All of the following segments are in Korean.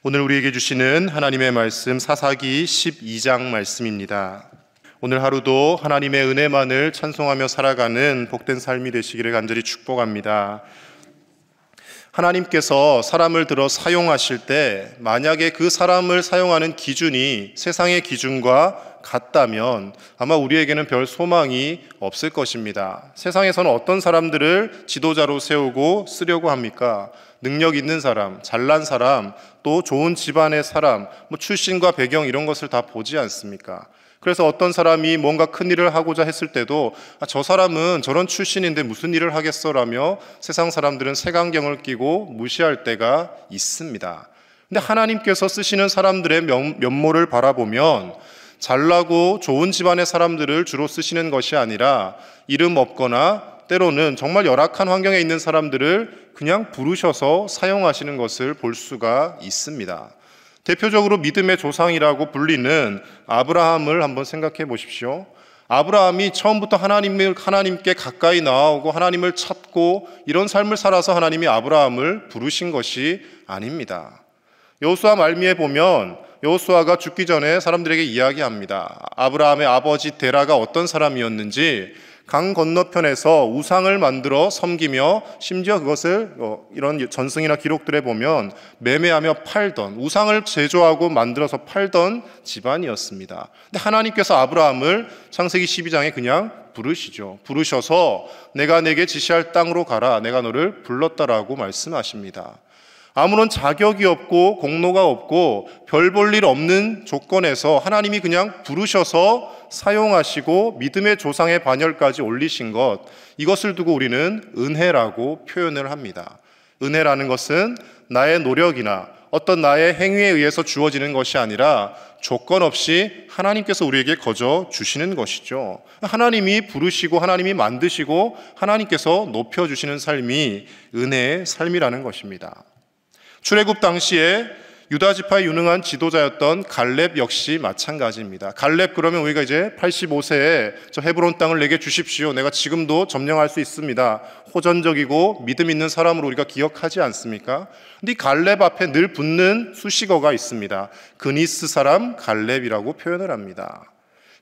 오늘 우리에게 주시는 하나님의 말씀 사사기 12장 말씀입니다. 오늘 하루도 하나님의 은혜만을 찬송하며 살아가는 복된 삶이 되시기를 간절히 축복합니다. 하나님께서 사람을 들어 사용하실 때 만약에 그 사람을 사용하는 기준이 세상의 기준과 같다면 아마 우리에게는 별 소망이 없을 것입니다. 세상에서는 어떤 사람들을 지도자로 세우고 쓰려고 합니까? 능력 있는 사람, 잘난 사람, 또 좋은 집안의 사람, 출신과 배경 이런 것을 다 보지 않습니까? 그래서 어떤 사람이 뭔가 큰 일을 하고자 했을 때도 저 사람은 저런 출신인데 무슨 일을 하겠어라며 세상 사람들은 색안경을 끼고 무시할 때가 있습니다. 근데 하나님께서 쓰시는 사람들의 면모를 바라보면 잘나고 좋은 집안의 사람들을 주로 쓰시는 것이 아니라 이름 없거나 때로는 정말 열악한 환경에 있는 사람들을 그냥 부르셔서 사용하시는 것을 볼 수가 있습니다. 대표적으로 믿음의 조상이라고 불리는 아브라함을 한번 생각해 보십시오. 아브라함이 처음부터 하나님께 가까이 나아오고 하나님을 찾고 이런 삶을 살아서 하나님이 아브라함을 부르신 것이 아닙니다. 여호수아 말미에 보면 여호수아가 죽기 전에 사람들에게 이야기합니다. 아브라함의 아버지 데라가 어떤 사람이었는지, 강 건너편에서 우상을 만들어 섬기며 심지어 그것을 이런 전승이나 기록들에 보면 매매하며 팔던, 우상을 제조하고 만들어서 팔던 집안이었습니다. 근데 하나님께서 아브라함을 창세기 12장에 그냥 부르시죠. 부르셔서 내가 내게 지시할 땅으로 가라, 내가 너를 불렀다라고 말씀하십니다. 아무런 자격이 없고 공로가 없고 별 볼 일 없는 조건에서 하나님이 그냥 부르셔서 사용하시고 믿음의 조상의 반열까지 올리신 것, 이것을 두고 우리는 은혜라고 표현을 합니다. 은혜라는 것은 나의 노력이나 어떤 나의 행위에 의해서 주어지는 것이 아니라 조건 없이 하나님께서 우리에게 거저 주시는 것이죠. 하나님이 부르시고 하나님이 만드시고 하나님께서 높여주시는 삶이 은혜의 삶이라는 것입니다. 출애굽 당시에 유다 지파의 유능한 지도자였던 갈렙 역시 마찬가지입니다. 갈렙 그러면 우리가 이제 85세에 저 헤브론 땅을 내게 주십시오, 내가 지금도 점령할 수 있습니다, 호전적이고 믿음 있는 사람으로 우리가 기억하지 않습니까? 근데 이 갈렙 앞에 늘 붙는 수식어가 있습니다. 그니스 사람 갈렙이라고 표현을 합니다.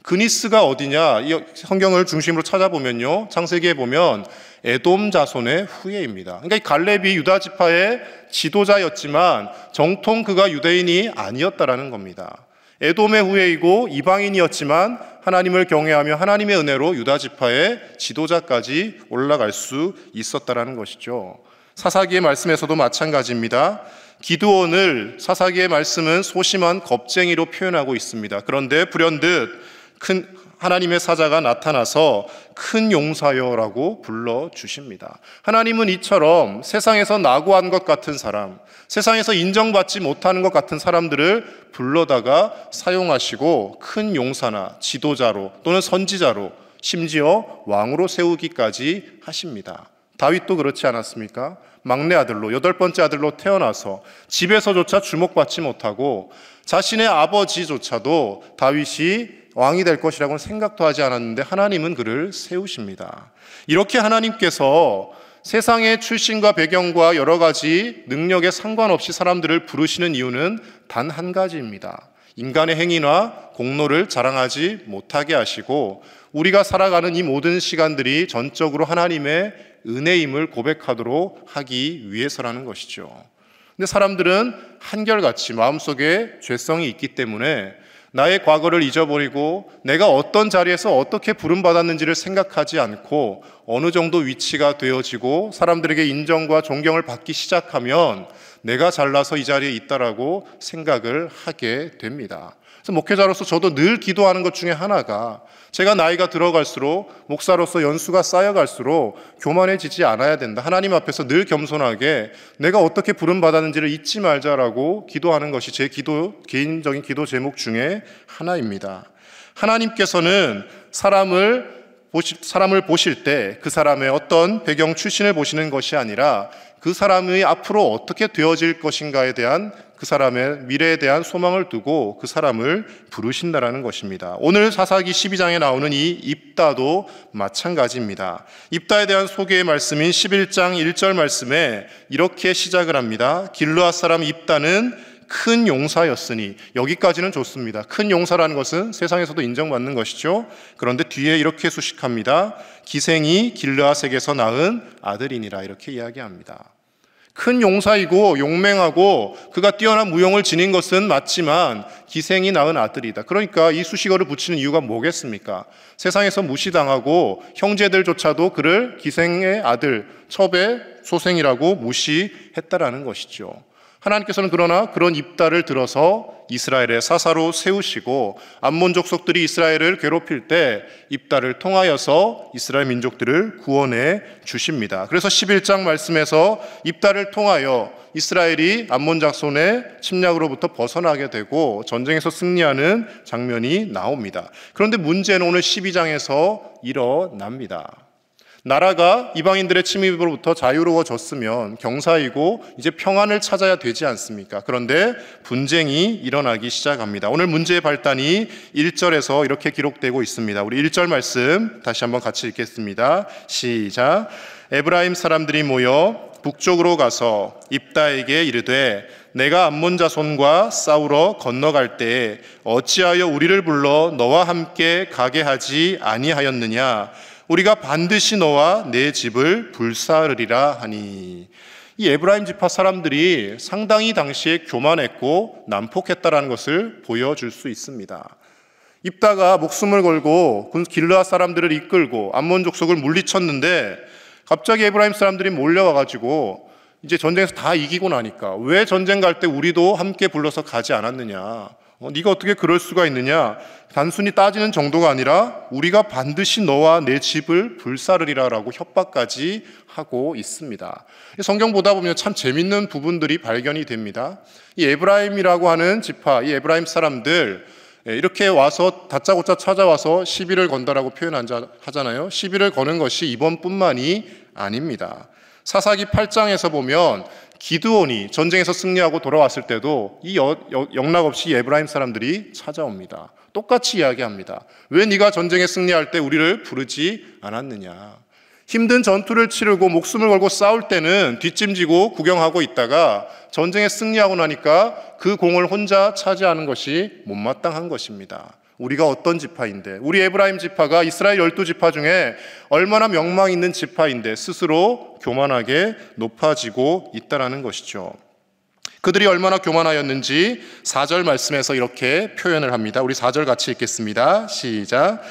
그니스가 어디냐? 이 성경을 중심으로 찾아보면요, 창세기에 보면 에돔 자손의 후예입니다. 그러니까 이 갈렙이 유다 지파의 지도자였지만 정통 그가 유대인이 아니었다라는 겁니다. 에돔의 후예이고 이방인이었지만 하나님을 경외하며 하나님의 은혜로 유다 지파의 지도자까지 올라갈 수 있었다라는 것이죠. 사사기의 말씀에서도 마찬가지입니다. 기드온을 사사기의 말씀은 소심한 겁쟁이로 표현하고 있습니다. 그런데 불현듯 큰 하나님의 사자가 나타나서 큰 용사여라고 불러주십니다. 하나님은 이처럼 세상에서 낙오한 것 같은 사람, 세상에서 인정받지 못하는 것 같은 사람들을 불러다가 사용하시고 큰 용사나 지도자로 또는 선지자로 심지어 왕으로 세우기까지 하십니다. 다윗도 그렇지 않았습니까? 막내 아들로, 8번째 아들로 태어나서 집에서조차 주목받지 못하고 자신의 아버지조차도 다윗이 왕이 될 것이라고는 생각도 하지 않았는데 하나님은 그를 세우십니다. 이렇게 하나님께서 세상의 출신과 배경과 여러 가지 능력에 상관없이 사람들을 부르시는 이유는 단 한 가지입니다. 인간의 행위나 공로를 자랑하지 못하게 하시고 우리가 살아가는 이 모든 시간들이 전적으로 하나님의 은혜임을 고백하도록 하기 위해서라는 것이죠. 근데 사람들은 한결같이 마음속에 죄성이 있기 때문에 나의 과거를 잊어버리고 내가 어떤 자리에서 어떻게 부름받았는지를 생각하지 않고 어느 정도 위치가 되어지고 사람들에게 인정과 존경을 받기 시작하면 내가 잘나서 이 자리에 있다라고 생각을 하게 됩니다. 그래서 목회자로서 저도 늘 기도하는 것 중에 하나가, 제가 나이가 들어갈수록 목사로서 연수가 쌓여갈수록 교만해지지 않아야 된다. 하나님 앞에서 늘 겸손하게 내가 어떻게 부름받았는지를 잊지 말자라고 기도하는 것이 제 개인적인 기도 제목 중에 하나입니다. 하나님께서는 사람을 보실 때 그 사람의 어떤 배경 출신을 보시는 것이 아니라 그 사람이 앞으로 어떻게 되어질 것인가에 대한 그 사람의 미래에 대한 소망을 두고 그 사람을 부르신다라는 것입니다. 오늘 사사기 12장에 나오는 이 입다도 마찬가지입니다. 입다에 대한 소개의 말씀인 11장 1절 말씀에 이렇게 시작을 합니다. 길르앗 사람 입다는 큰 용사였으니, 여기까지는 좋습니다. 큰 용사라는 것은 세상에서도 인정받는 것이죠. 그런데 뒤에 이렇게 수식합니다. 기생이 길르앗에게서 낳은 아들이니라, 이렇게 이야기합니다. 큰 용사이고 용맹하고 그가 뛰어난 무용을 지닌 것은 맞지만 기생이 낳은 아들이다. 그러니까 이 수식어를 붙이는 이유가 뭐겠습니까? 세상에서 무시당하고 형제들조차도 그를 기생의 아들, 첩의 소생이라고 무시했다라는 것이죠. 하나님께서는 그러나 그런 입다를 들어서 이스라엘의 사사로 세우시고 암몬 족속들이 이스라엘을 괴롭힐 때 입다를 통하여서 이스라엘 민족들을 구원해 주십니다. 그래서 11장 말씀에서 입다를 통하여 이스라엘이 암몬 자손의 침략으로부터 벗어나게 되고 전쟁에서 승리하는 장면이 나옵니다. 그런데 문제는 오늘 12장에서 일어납니다. 나라가 이방인들의 침입으로부터 자유로워졌으면 경사이고 이제 평안을 찾아야 되지 않습니까? 그런데 분쟁이 일어나기 시작합니다. 오늘 문제의 발단이 1절에서 이렇게 기록되고 있습니다. 우리 1절 말씀 다시 한번 같이 읽겠습니다. 시작. 에브라임 사람들이 모여 북쪽으로 가서 입다에게 이르되 내가 암몬 자손과 싸우러 건너갈 때에 어찌하여 우리를 불러 너와 함께 가게 하지 아니하였느냐? 우리가 반드시 너와 내 집을 불사르리라 하니. 이 에브라임 지파 사람들이 상당히 당시에 교만했고 난폭했다라는 것을 보여줄 수 있습니다. 입다가 목숨을 걸고 길르앗 사람들을 이끌고 암몬 족속을 물리쳤는데 갑자기 에브라임 사람들이 몰려와가지고 이제 전쟁에서 다 이기고 나니까 왜 전쟁 갈 때 우리도 함께 불러서 가지 않았느냐? 네가 어떻게 그럴 수가 있느냐? 단순히 따지는 정도가 아니라 우리가 반드시 너와 내 집을 불사르리라라고 협박까지 하고 있습니다. 성경 보다 보면 참 재밌는 부분들이 발견이 됩니다. 이 에브라임이라고 하는 지파, 이 에브라임 사람들 이렇게 와서 다짜고짜 찾아와서 시비를 건다라고 표현하잖아요. 시비를 거는 것이 이번뿐만이 아닙니다. 사사기 8장에서 보면 기드온이 전쟁에서 승리하고 돌아왔을 때도 이 영락 없이 에브라임 사람들이 찾아옵니다. 똑같이 이야기합니다. 왜 네가 전쟁에 승리할 때 우리를 부르지 않았느냐? 힘든 전투를 치르고 목숨을 걸고 싸울 때는 뒷짐지고 구경하고 있다가 전쟁에 승리하고 나니까 그 공을 혼자 차지하는 것이 못마땅한 것입니다. 우리가 어떤 지파인데, 우리 에브라임 지파가 이스라엘 12지파 중에 얼마나 명망 있는 지파인데 스스로 교만하게 높아지고 있다는 것이죠. 그들이 얼마나 교만하였는지 4절 말씀에서 이렇게 표현을 합니다. 우리 4절 같이 읽겠습니다. 시작.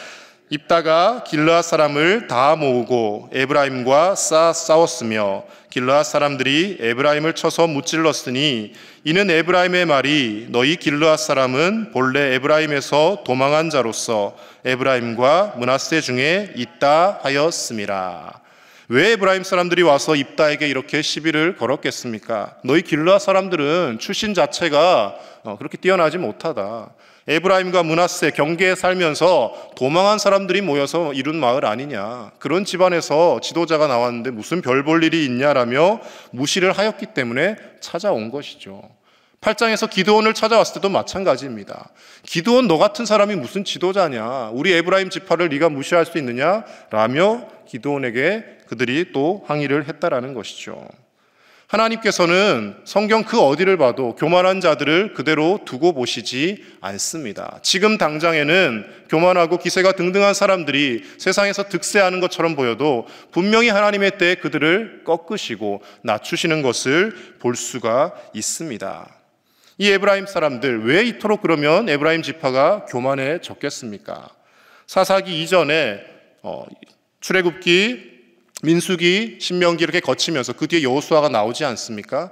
입다가 길르앗 사람을 다 모으고 에브라임과 싸웠으며 길르앗 사람들이 에브라임을 쳐서 무찔렀으니 이는 에브라임의 말이 너희 길르앗 사람은 본래 에브라임에서 도망한 자로서 에브라임과 므낫세 중에 있다 하였음이라. 왜 에브라임 사람들이 와서 입다에게 이렇게 시비를 걸었겠습니까? 너희 길르앗 사람들은 출신 자체가 그렇게 뛰어나지 못하다. 에브라임과 므낫세 경계에 살면서 도망한 사람들이 모여서 이룬 마을 아니냐. 그런 집안에서 지도자가 나왔는데 무슨 별 볼 일이 있냐라며 무시를 하였기 때문에 찾아온 것이죠. 8장에서 기드온을 찾아왔을 때도 마찬가지입니다. 기드온 너 같은 사람이 무슨 지도자냐? 우리 에브라임 지파를 네가 무시할 수 있느냐? 라며 기드온에게 그들이 또 항의를 했다라는 것이죠. 하나님께서는 성경 그 어디를 봐도 교만한 자들을 그대로 두고 보시지 않습니다. 지금 당장에는 교만하고 기세가 등등한 사람들이 세상에서 득세하는 것처럼 보여도 분명히 하나님의 때에 그들을 꺾으시고 낮추시는 것을 볼 수가 있습니다. 이 에브라임 사람들 왜 이토록 그러면 에브라임 지파가 교만해졌겠습니까? 사사기 이전에 출애굽기, 민수기, 신명기 이렇게 거치면서 그 뒤에 여호수아가 나오지 않습니까?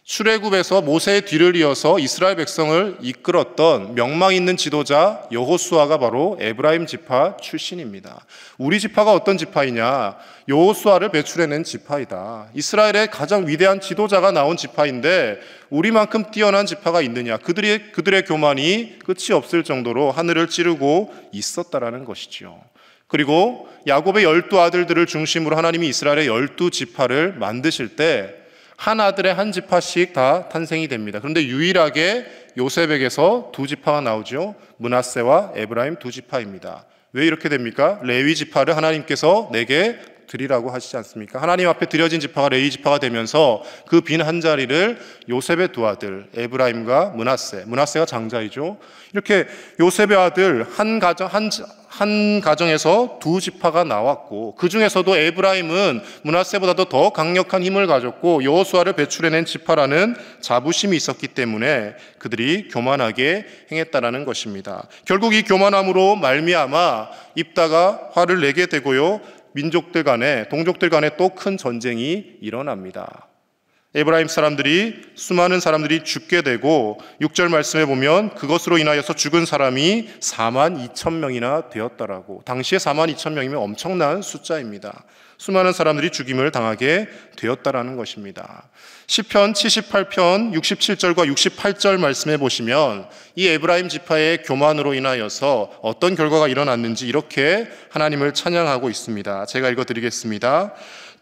출애굽에서 모세의 뒤를 이어서 이스라엘 백성을 이끌었던 명망 있는 지도자 여호수아가 바로 에브라임 지파 출신입니다. 우리 지파가 어떤 지파이냐? 여호수아를 배출해낸 지파이다. 이스라엘의 가장 위대한 지도자가 나온 지파인데 우리만큼 뛰어난 지파가 있느냐? 그들의 교만이 끝이 없을 정도로 하늘을 찌르고 있었다라는 것이죠. 그리고 야곱의 12아들들을 중심으로 하나님이 이스라엘의 12지파를 만드실 때 한 아들의 한 지파씩 다 탄생이 됩니다. 그런데 유일하게 요셉에게서 2지파가 나오죠. 므낫세와 에브라임 2지파입니다. 왜 이렇게 됩니까? 레위 지파를 하나님께서 내게 드리라고 하시지 않습니까? 하나님 앞에 드려진 지파가 레위 지파가 되면서 그 빈 한 자리를 요셉의 두 아들 에브라임과 므낫세가 장자이죠. 이렇게 요셉의 아들 한 가정에서 두 지파가 나왔고, 그 중에서도 에브라임은 므낫세보다도 더 강력한 힘을 가졌고 여호수아를 배출해낸 지파라는 자부심이 있었기 때문에 그들이 교만하게 행했다라는 것입니다. 결국 이 교만함으로 말미암아 입다가 화를 내게 되고요, 민족들 간에, 동족들 간에 또 큰 전쟁이 일어납니다. 에브라임 사람들이, 수많은 사람들이 죽게 되고 6절 말씀에 보면 그것으로 인하여서 죽은 사람이 42,000명이나 되었다라고. 당시에 42,000명이면 엄청난 숫자입니다. 수많은 사람들이 죽임을 당하게 되었다라는 것입니다. 시편 78편 67절과 68절 말씀해 보시면 이 에브라임 지파의 교만으로 인하여서 어떤 결과가 일어났는지 이렇게 하나님을 찬양하고 있습니다. 제가 읽어드리겠습니다.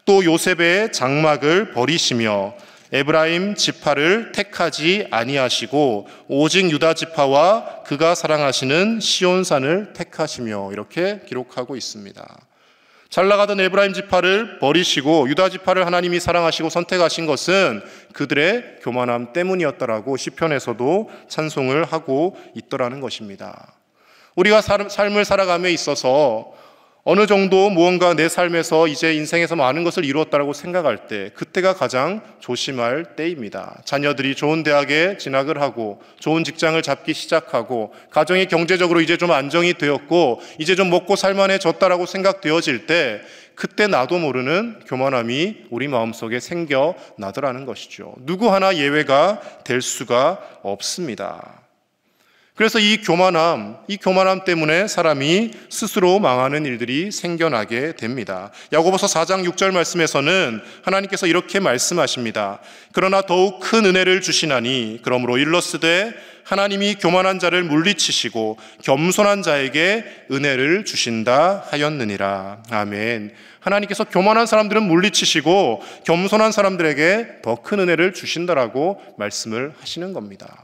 또 요셉의 장막을 버리시며 에브라임 지파를 택하지 아니하시고 오직 유다 지파와 그가 사랑하시는 시온산을 택하시며, 이렇게 기록하고 있습니다. 잘 나가던 에브라임 지파를 버리시고 유다 지파를 하나님이 사랑하시고 선택하신 것은 그들의 교만함 때문이었다라고 시편에서도 찬송을 하고 있더라는 것입니다. 우리가 삶을 살아감에 있어서 어느 정도 무언가 내 삶에서 이제 인생에서 많은 것을 이루었다고 생각할 때, 그때가 가장 조심할 때입니다. 자녀들이 좋은 대학에 진학을 하고 좋은 직장을 잡기 시작하고 가정이 경제적으로 이제 좀 안정이 되었고 이제 좀 먹고 살만해졌다라고 생각되어질 때, 그때 나도 모르는 교만함이 우리 마음속에 생겨나더라는 것이죠. 누구 하나 예외가 될 수가 없습니다. 그래서 이 교만함 때문에 사람이 스스로 망하는 일들이 생겨나게 됩니다. 야고보서 4장 6절 말씀에서는 하나님께서 이렇게 말씀하십니다. 그러나 더욱 큰 은혜를 주시나니 그러므로 일러스되 하나님이 교만한 자를 물리치시고 겸손한 자에게 은혜를 주신다 하였느니라. 아멘. 하나님께서 교만한 사람들은 물리치시고 겸손한 사람들에게 더 큰 은혜를 주신다라고 말씀을 하시는 겁니다.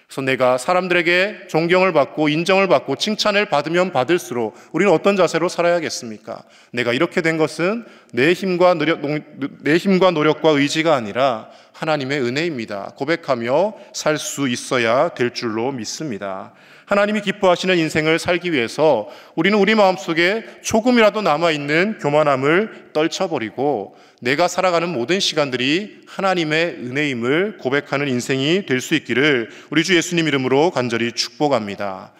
그래서 내가 사람들에게 존경을 받고 인정을 받고 칭찬을 받으면 받을수록 우리는 어떤 자세로 살아야겠습니까? 내가 이렇게 된 것은 내 힘과 노력과 의지가 아니라 하나님의 은혜입니다. 고백하며 살 수 있어야 될 줄로 믿습니다. 하나님이 기뻐하시는 인생을 살기 위해서 우리는 우리 마음속에 조금이라도 남아있는 교만함을 떨쳐버리고 내가 살아가는 모든 시간들이 하나님의 은혜임을 고백하는 인생이 될 수 있기를 우리 주 예수님 이름으로 간절히 축복합니다.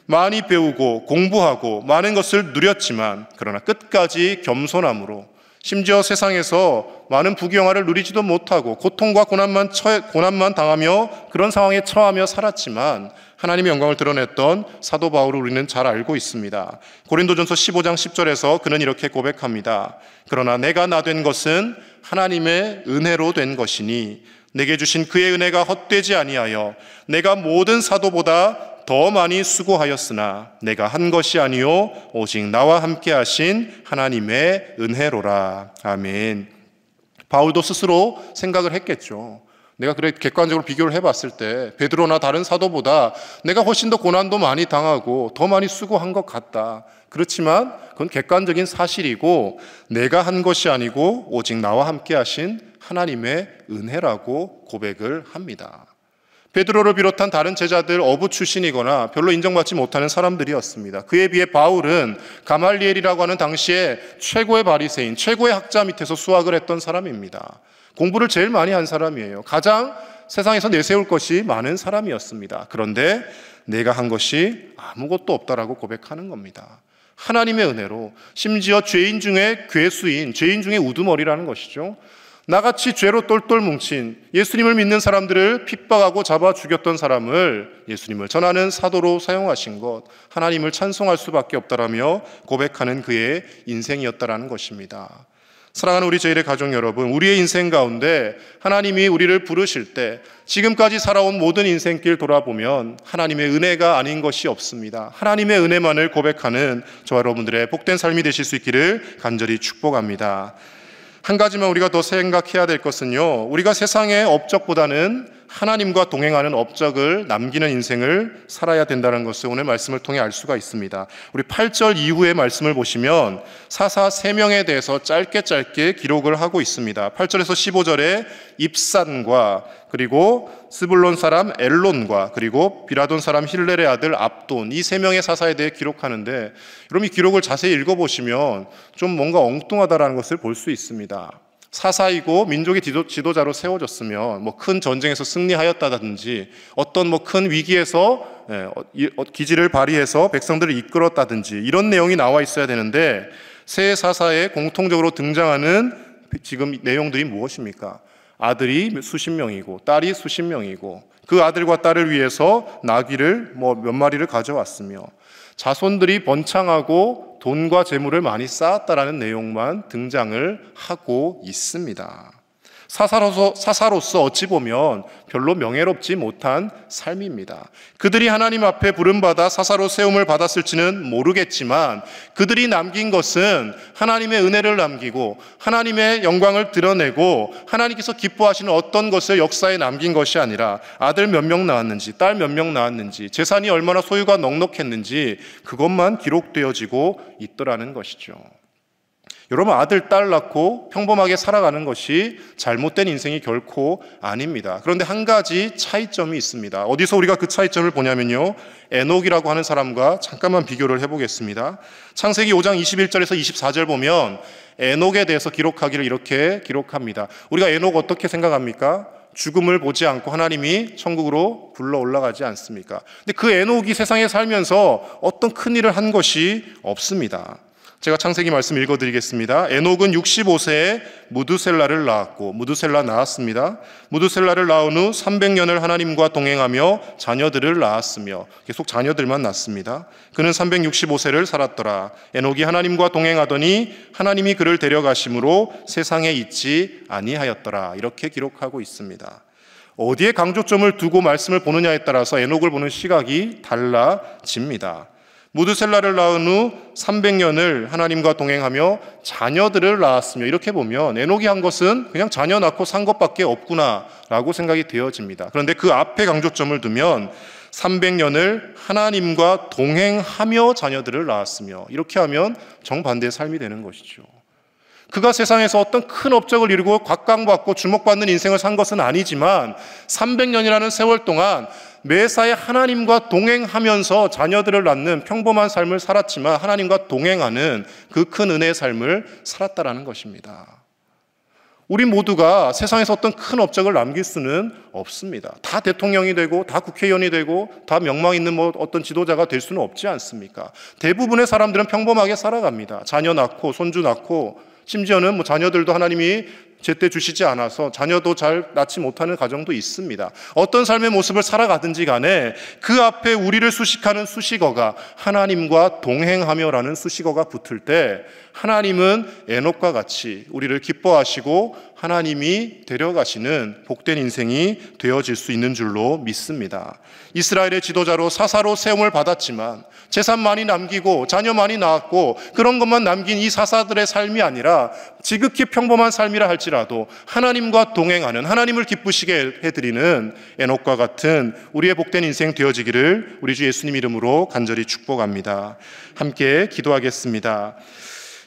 많이 배우고 공부하고 많은 것을 누렸지만 그러나 끝까지 겸손함으로, 심지어 세상에서 많은 부귀영화를 누리지도 못하고 고통과 고난만 당하며 그런 상황에 처하며 살았지만 하나님의 영광을 드러냈던 사도 바울을 우리는 잘 알고 있습니다. 고린도전서 15장 10절에서 그는 이렇게 고백합니다. 그러나 내가 나 된 것은 하나님의 은혜로 된 것이니 내게 주신 그의 은혜가 헛되지 아니하여 내가 모든 사도보다 더 많이 수고하였으나 내가 한 것이 아니요 오직 나와 함께 하신 하나님의 은혜로라. 아멘. 바울도 스스로 생각을 했겠죠. 내가 그래 객관적으로 비교를 해봤을 때 베드로나 다른 사도보다 내가 훨씬 더 고난도 많이 당하고 더 많이 수고한 것 같다. 그렇지만 그건 객관적인 사실이고 내가 한 것이 아니고 오직 나와 함께 하신 하나님의 은혜라고 고백을 합니다. 베드로를 비롯한 다른 제자들 어부 출신이거나 별로 인정받지 못하는 사람들이었습니다. 그에 비해 바울은 가말리엘이라고 하는 당시에 최고의 바리새인, 최고의 학자 밑에서 수학을 했던 사람입니다. 공부를 제일 많이 한 사람이에요. 가장 세상에서 내세울 것이 많은 사람이었습니다. 그런데 내가 한 것이 아무것도 없다라고 고백하는 겁니다. 하나님의 은혜로, 심지어 죄인 중에 괴수인, 죄인 중에 우두머리라는 것이죠. 나같이 죄로 똘똘 뭉친 예수님을 믿는 사람들을 핍박하고 잡아 죽였던 사람을 예수님을 전하는 사도로 사용하신 것, 하나님을 찬송할 수밖에 없다라며 고백하는 그의 인생이었다라는 것입니다. 사랑하는 우리 저희의 가족 여러분, 우리의 인생 가운데 하나님이 우리를 부르실 때 지금까지 살아온 모든 인생길 돌아보면 하나님의 은혜가 아닌 것이 없습니다. 하나님의 은혜만을 고백하는 저와 여러분들의 복된 삶이 되실 수 있기를 간절히 축복합니다. 한 가지만 우리가 더 생각해야 될 것은요, 우리가 세상의 업적보다는 하나님과 동행하는 업적을 남기는 인생을 살아야 된다는 것을 오늘 말씀을 통해 알 수가 있습니다. 우리 8절 이후의 말씀을 보시면 사사 3명에 대해서 짧게 기록을 하고 있습니다. 8절에서 15절에 입산과 그리고 스불론 사람 엘론과 그리고 비라돈 사람 힐렐의 아들 압돈, 이 3명의 사사에 대해 기록하는데, 여러분 이 기록을 자세히 읽어보시면 좀 뭔가 엉뚱하다라는 것을 볼 수 있습니다. 사사이고 민족의 지도자로 세워졌으면 뭐 큰 전쟁에서 승리하였다든지 어떤 뭐 큰 위기에서 기지를 발휘해서 백성들을 이끌었다든지 이런 내용이 나와 있어야 되는데, 세 사사에 공통적으로 등장하는 지금 내용들이 무엇입니까? 아들이 수십 명이고 딸이 수십 명이고 그 아들과 딸을 위해서 나귀를 몇 마리를 가져왔으며 자손들이 번창하고 돈과 재물을 많이 쌓았다라는 내용만 등장을 하고 있습니다. 사사로서 어찌 보면 별로 명예롭지 못한 삶입니다. 그들이 하나님 앞에 부름받아 사사로 세움을 받았을지는 모르겠지만 그들이 남긴 것은 하나님의 은혜를 남기고 하나님의 영광을 드러내고 하나님께서 기뻐하시는 어떤 것을 역사에 남긴 것이 아니라 아들 몇 명 낳았는지 딸 몇 명 낳았는지 재산이 얼마나 소유가 넉넉했는지 그것만 기록되어지고 있더라는 것이죠. 여러분, 아들, 딸 낳고 평범하게 살아가는 것이 잘못된 인생이 결코 아닙니다. 그런데 한 가지 차이점이 있습니다. 어디서 우리가 그 차이점을 보냐면요, 에녹이라고 하는 사람과 잠깐만 비교를 해보겠습니다. 창세기 5장 21절에서 24절 보면 에녹에 대해서 기록하기를 이렇게 기록합니다. 우리가 에녹 어떻게 생각합니까? 죽음을 보지 않고 하나님이 천국으로 굴러 올라가지 않습니까? 근데 그 에녹이 세상에 살면서 어떤 큰 일을 한 것이 없습니다. 제가 창세기 말씀 읽어드리겠습니다. 에녹은 65세에 무두셀라를 낳았고, 무두셀라 낳았습니다. 무두셀라를 낳은 후 300년을 하나님과 동행하며 자녀들을 낳았으며, 계속 자녀들만 낳습니다. 그는 365세를 살았더라. 에녹이 하나님과 동행하더니 하나님이 그를 데려가심으로 세상에 있지 아니하였더라. 이렇게 기록하고 있습니다. 어디에 강조점을 두고 말씀을 보느냐에 따라서 에녹을 보는 시각이 달라집니다. 무드셀라를 낳은 후 300년을 하나님과 동행하며 자녀들을 낳았으며, 이렇게 보면 에녹이 한 것은 그냥 자녀 낳고 산 것밖에 없구나라고 생각이 되어집니다. 그런데 그 앞에 강조점을 두면 300년을 하나님과 동행하며 자녀들을 낳았으며, 이렇게 하면 정반대의 삶이 되는 것이죠. 그가 세상에서 어떤 큰 업적을 이루고 각광받고 주목받는 인생을 산 것은 아니지만 300년이라는 세월 동안 매사에 하나님과 동행하면서 자녀들을 낳는 평범한 삶을 살았지만 하나님과 동행하는 그 큰 은혜의 삶을 살았다라는 것입니다. 우리 모두가 세상에서 어떤 큰 업적을 남길 수는 없습니다. 다 대통령이 되고 다 국회의원이 되고 다 명망 있는 어떤 지도자가 될 수는 없지 않습니까? 대부분의 사람들은 평범하게 살아갑니다. 자녀 낳고 손주 낳고, 심지어는 자녀들도 하나님이 제때 주시지 않아서 자녀도 잘 낳지 못하는 가정도 있습니다. 어떤 삶의 모습을 살아가든지 간에 그 앞에 우리를 수식하는 수식어가 하나님과 동행하며라는 수식어가 붙을 때 하나님은 에녹과 같이 우리를 기뻐하시고 하나님이 데려가시는 복된 인생이 되어질 수 있는 줄로 믿습니다. 이스라엘의 지도자로 사사로 세움을 받았지만 재산 많이 남기고 자녀 많이 낳았고 그런 것만 남긴 이 사사들의 삶이 아니라 지극히 평범한 삶이라 할지라도 하나님과 동행하는, 하나님을 기쁘시게 해드리는 에녹과 같은 우리의 복된 인생 되어지기를 우리 주 예수님 이름으로 간절히 축복합니다. 함께 기도하겠습니다.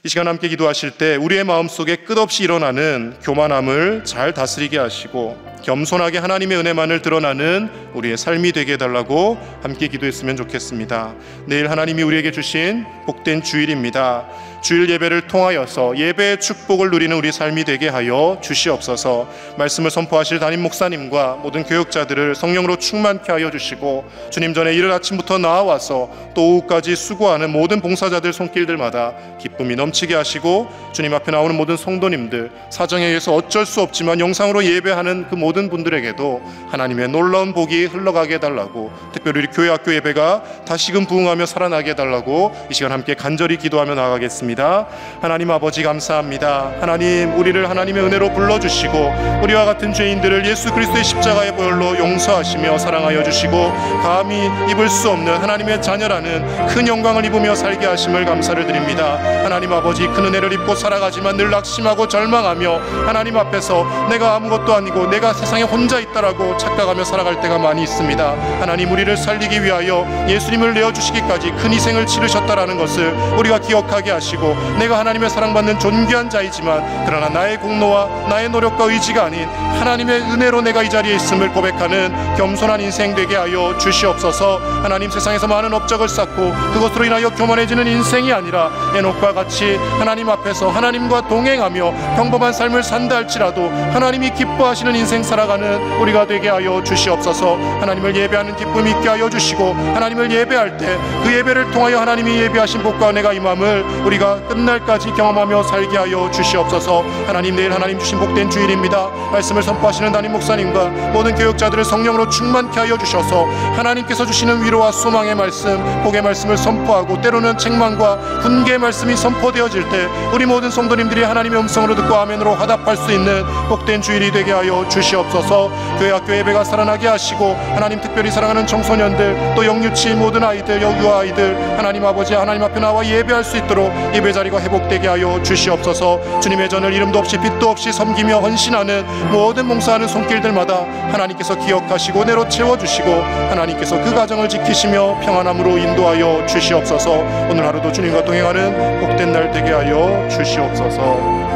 이 시간 함께 기도하실 때 우리의 마음속에 끝없이 일어나는 교만함을 잘 다스리게 하시고 겸손하게 하나님의 은혜만을 드러나는 우리의 삶이 되게 해달라고 함께 기도했으면 좋겠습니다. 내일 하나님이 우리에게 주신 복된 주일입니다. 주일 예배를 통하여서 예배의 축복을 누리는 우리 삶이 되게 하여 주시옵소서. 말씀을 선포하실 담임 목사님과 모든 교육자들을 성령으로 충만케 하여 주시고 주님 전에 이른 아침부터 나와서 또 오후까지 수고하는 모든 봉사자들 손길들마다 기쁨이 넘치게 하시고 주님 앞에 나오는 모든 성도님들, 사정에 의해서 어쩔 수 없지만 영상으로 예배하는 그 모든 분들에게도 하나님의 놀라운 복이 흘러가게 해달라고, 특별히 우리 교회 학교 예배가 다시금 부흥하며 살아나게 해달라고 이 시간 함께 간절히 기도하며 나아가겠습니다. 기도드리겠습니다. 하나님 아버지 감사합니다. 하나님, 우리를 하나님의 은혜로 불러주시고 우리와 같은 죄인들을 예수 그리스도의 십자가의 보혈로 용서하시며 사랑하여 주시고 감히 입을 수 없는 하나님의 자녀라는 큰 영광을 입으며 살게 하심을 감사를 드립니다. 하나님 아버지, 큰 은혜를 입고 살아가지만 늘 낙심하고 절망하며 하나님 앞에서 내가 아무것도 아니고 내가 세상에 혼자 있다라고 착각하며 살아갈 때가 많이 있습니다. 하나님, 우리를 살리기 위하여 예수님을 내어주시기까지 큰 희생을 치르셨다라는 것을 우리가 기억하게 하시고, 내가 하나님의 사랑받는 존귀한 자이지만 그러나 나의 공로와 나의 노력과 의지가 아닌 하나님의 은혜로 내가 이 자리에 있음을 고백하는 겸손한 인생 되게 하여 주시옵소서. 하나님, 세상에서 많은 업적을 쌓고 그것으로 인하여 교만해지는 인생이 아니라 에녹과 같이 하나님 앞에서 하나님과 동행하며 평범한 삶을 산다 할지라도 하나님이 기뻐하시는 인생 살아가는 우리가 되게 하여 주시옵소서. 하나님을 예배하는 기쁨이 있게 하여 주시고, 하나님을 예배할 때 그 예배를 통하여 하나님이 예비하신 복과 은혜가 임함을 우리가 끝날까지 경험하며 살게 하여 주시옵소서. 하나님, 내일 하나님 주신 복된 주일입니다. 말씀을 선포하시는 담임 목사님과 모든 교육자들을 성령으로 충만케 하여 주셔서 하나님께서 주시는 위로와 소망의 말씀, 복의 말씀을 선포하고 때로는 책망과 훈계의 말씀이 선포되어질 때 우리 모든 성도님들이 하나님의 음성으로 듣고 아멘으로 화답할 수 있는 복된 주일이 되게 하여 주시옵소서. 교회 학교 예배가 살아나게 하시고, 하나님 특별히 사랑하는 청소년들, 또 영유치 모든 아이들, 유아 아이들, 하나님 아버지, 하나님 앞에 나와 예배할 수 있도록 예배 자리가 회복되게 하여 주시옵소서. 주님의 전을 이름도 없이 빛도 없이 섬기며 헌신하는 모든 봉사하는 손길들마다 하나님께서 기억하시고 은혜로 채워주시고, 하나님께서 그 가정을 지키시며 평안함으로 인도하여 주시옵소서. 오늘 하루도 주님과 동행하는 복된 날 되게 하여 주시옵소서.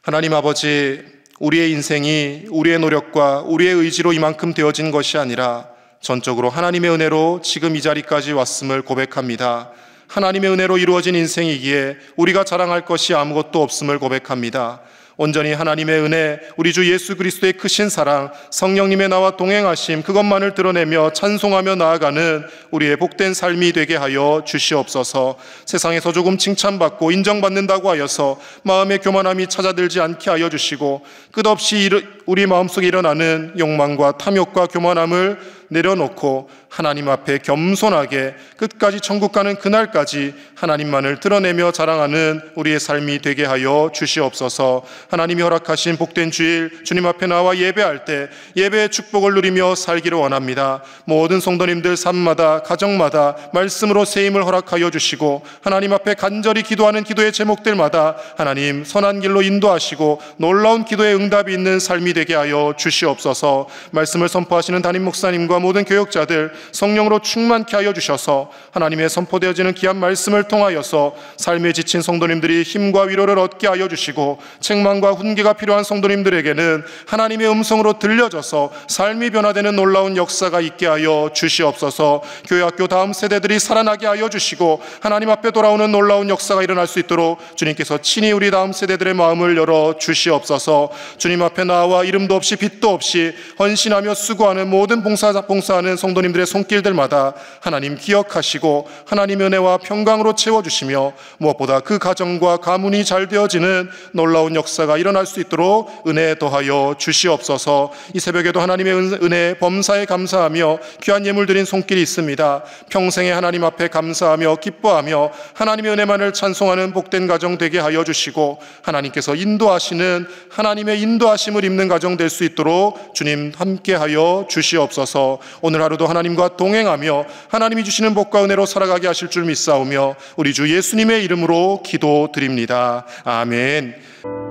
하나님 아버지, 우리의 인생이 우리의 노력과 우리의 의지로 이만큼 되어진 것이 아니라 전적으로 하나님의 은혜로 지금 이 자리까지 왔음을 고백합니다. 하나님의 은혜로 이루어진 인생이기에 우리가 자랑할 것이 아무것도 없음을 고백합니다. 온전히 하나님의 은혜, 우리 주 예수 그리스도의 크신 사랑, 성령님의 나와 동행하심, 그것만을 드러내며 찬송하며 나아가는 우리의 복된 삶이 되게 하여 주시옵소서. 세상에서 조금 칭찬받고 인정받는다고 하여서 마음의 교만함이 찾아들지 않게 하여 주시고, 끝없이 우리 마음속에 일어나는 욕망과 탐욕과 교만함을 내려놓고 하나님 앞에 겸손하게 끝까지 천국 가는 그날까지 하나님만을 드러내며 자랑하는 우리의 삶이 되게 하여 주시옵소서. 하나님이 허락하신 복된 주일, 주님 앞에 나와 예배할 때 예배의 축복을 누리며 살기를 원합니다. 모든 성도님들 삶마다, 가정마다 말씀으로 세임을 허락하여 주시고, 하나님 앞에 간절히 기도하는 기도의 제목들마다 하나님 선한 길로 인도하시고 놀라운 기도의 응답이 있는 삶이 되게 하여 주시옵소서. 말씀을 선포하시는 담임 목사님과 모든 교역자들 성령으로 충만케 하여 주셔서 하나님의 선포되어지는 귀한 말씀을 통하여서 삶에 지친 성도님들이 힘과 위로를 얻게 하여 주시고, 책망과 훈계가 필요한 성도님들에게는 하나님의 음성으로 들려져서 삶이 변화되는 놀라운 역사가 있게 하여 주시옵소서. 교회학교 다음 세대들이 살아나게 하여 주시고 하나님 앞에 돌아오는 놀라운 역사가 일어날 수 있도록 주님께서 친히 우리 다음 세대들의 마음을 열어 주시옵소서. 주님 앞에 나와 이름도 없이 빛도 없이 헌신하며 수고하는 모든 봉사하는 성도님들의 손길들마다 하나님 기억하시고 하나님의 은혜와 평강으로 채워주시며, 무엇보다 그 가정과 가문이 잘 되어지는 놀라운 역사가 일어날 수 있도록 은혜 더하여 주시옵소서. 이 새벽에도 하나님의 은혜 범사에 감사하며 귀한 예물 드린 손길이 있습니다. 평생에 하나님 앞에 감사하며 기뻐하며 하나님의 은혜만을 찬송하는 복된 가정 되게 하여 주시고, 하나님께서 인도하시는 하나님의 인도하심을 입는 가정 될 수 있도록 주님 함께하여 주시옵소서. 오늘 하루도 하나님과 동행하며 하나님이 주시는 복과 은혜로 살아가게 하실 줄 믿사오며 우리 주 예수님의 이름으로 기도드립니다. 아멘.